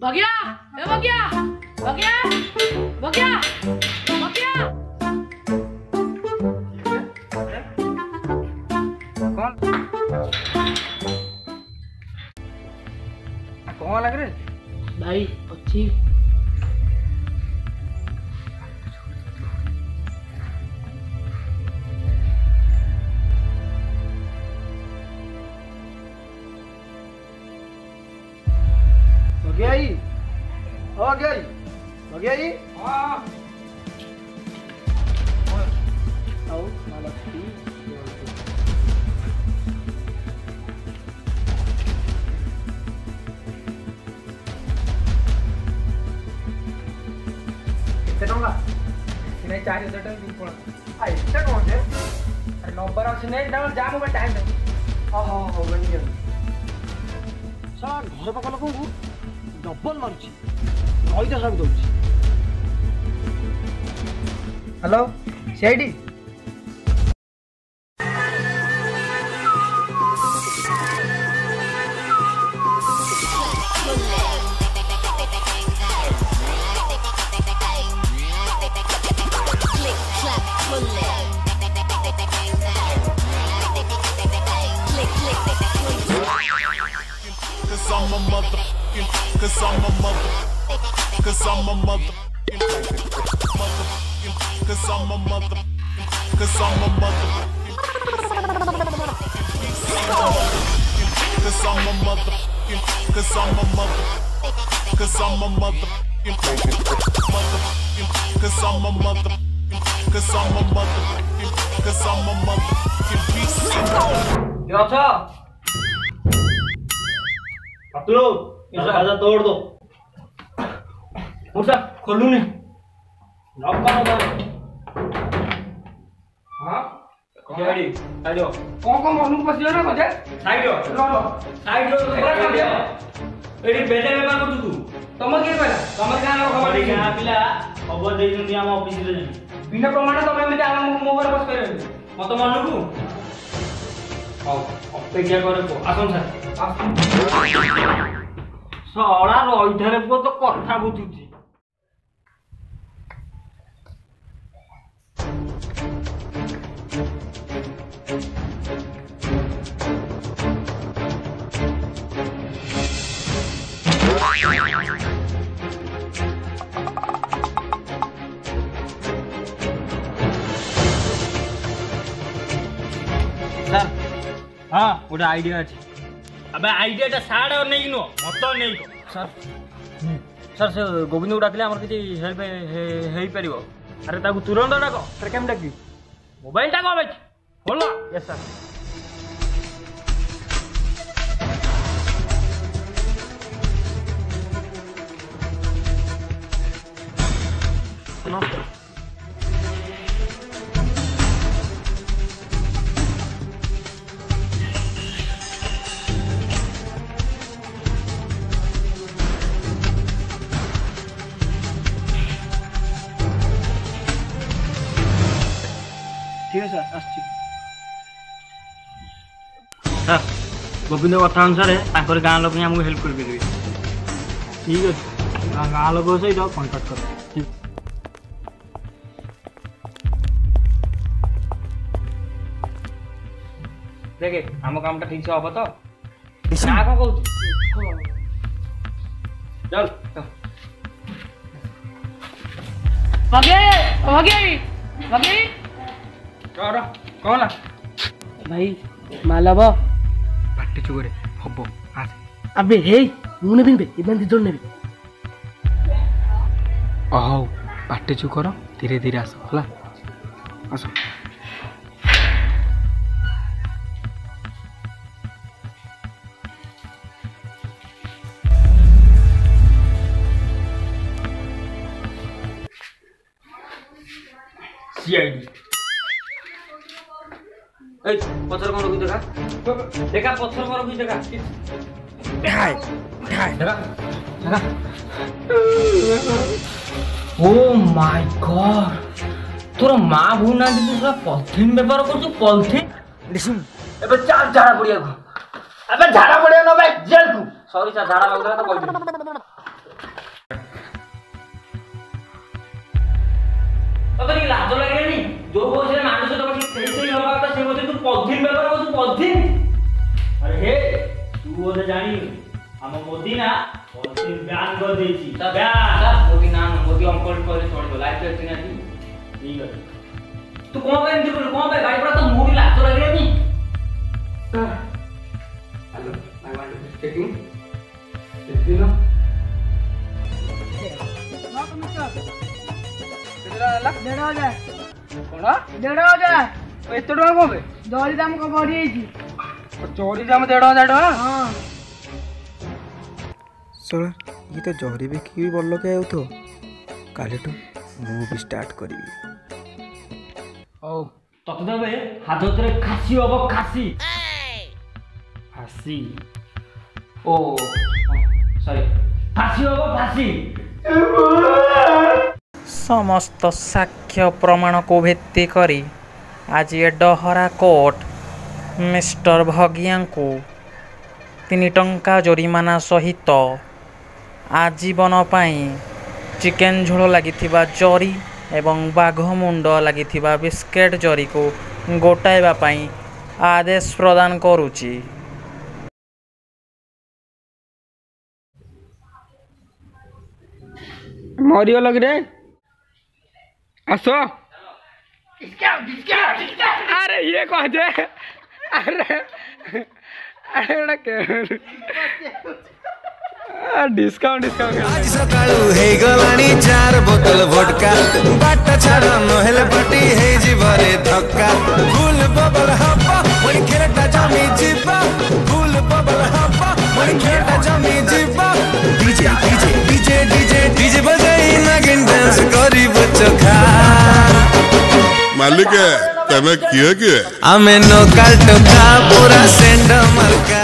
भाग्या ए भाग्या भाग्या भाग्या भाग्या कौन लग रहे भाई अच्छी Bhagia aí? Ah. Tahu, malas sih. Kita dong lah. Sini cari udah dong pula. Ah, kita kau je? Ada nomor orang sini, dah jamu kan time dong. Oh, begini. Salah, घर पाखा लोक double मारुची नईटा सब दौर hello CID Cause I'm a mother, cause I'm a mother, cause I'm a mother, cause I'm a mother, cause I'm a mother, cause I'm a mother, cause I'm a mother, cause I'm a mother, cause I'm a mother, cause I'm a mother, Yota Upload दरवाजा तोड़ दो मुझसे खोलू नहीं lock करो तो हाँ गाड़ी साइड हो कौन मालूम पसी ना मुझे साइड हो एडी बेटे में बात तू तुम के पहला तुम का लोग हमारी गां पिला खबर दे जंदी हम ऑफिस रे बिना प्रमाण तुम में हम मोबाइल बस करे मत मानू आओ अपेक्षा करे को आसन सर सड़ा रईठारे पुओ तो कथा बुझुची सर हाँ गोटे आइडिया अच्छी अबे आइडिया साड़ और नहीं नो मत नहीं सर सर से गोविंद को डाकले हमर किछि हेल्प हेई परिबो अरे ताकू तुरंत डाको सर केम डाकी मोबाइल टाको बे खोलो यस सर नमस्कार ठीक है सर आछि सर गोविंद कथा अनुसार गाँ लोक आमको हेल्प कर ठीक अच्छे गाँ लोक सहित कंटाक्ट कर ठीक देखे आम काम ठीक से हम तो क्या कौन कहूँ चल भाग्या भाग्या भाग्या कौन भाई मालव पार्टी चुगरे हबो आस अबे हे मु नेबी बे इबन दिजोर नेबी ओहो पार्टी चु करो धीरे धीरे आस हला आस CID पत्थर कौन रखी देखा देखा पत्थर कौन रखी देखा ढाई ढाई देखा देखा ओ माय गॉड तोर मां भूना दी पूरा पॉलिथीन व्यवहार कर तू पॉलिथीन लिसन एबे चाल झाड़ा पड़िया को अबे झाड़ा पड़िया न भाई जेल को सॉरी सर झाड़ा लग रहा तो कोई पॉलिथिन अरे हे तू बोले जानी हम मोदी ना पॉलिथिन बैन कर देची बैन मोदी ना मोदी अंकल को छोड़ दो लाइफ पे ना ठीक है तू कौन पे एंट्री कर कौन पे गाड़ी पर तो मूवी लागतो लग रही नहीं hello I want to checking this नो जरी दाम को बढ़ी चोरी दाम 1,500 टका हाँ ଶଳା ଇଏ ତ ଜରି ବିକିକି ବି ଭଲ ଲୋକେ ହେଉଥିବ କାଲିଠୁ ମୁଁ ବି ଷ୍ଟାର୍ଟ କରିବି। ହଉ ତତେ ଦେବେ ହାତରେ ଖାସି ହବ ଖାସି ଖାସି ଓ ସରି ফাঁসি হবো ফাঁসি समस्त साक्ष्य प्रमाण को भित्ति करी आज ये डहरा कोर्ट मिस्टर भगिया को 3 टंका जरिमाना सहित आजीवन पाई चिकेन झोल लगी जरी एवं बाघ मुंड लगी बिस्केट जरी को गोटाइबा पाई आदेश प्रदान करुची। मरियो लग रे आसो अरे ये कह दे अरे अरे डिस्काउंट आज सकाळू हे गलानी 4 बोतल वोडका बाट छाड़ नहेले पटी हे जीवरे धक्का फुल बबल हप्पा मणि खेलटा जमी जीवा फुल बबल हप्पा मणि खेलटा जमी जीवा DJ DJ DJ DJ DJ बजाई नागिन डांस करी बच्चो खा मालिक तमे किए किए आमे नो काल्टो खा पूरा सेंड मालका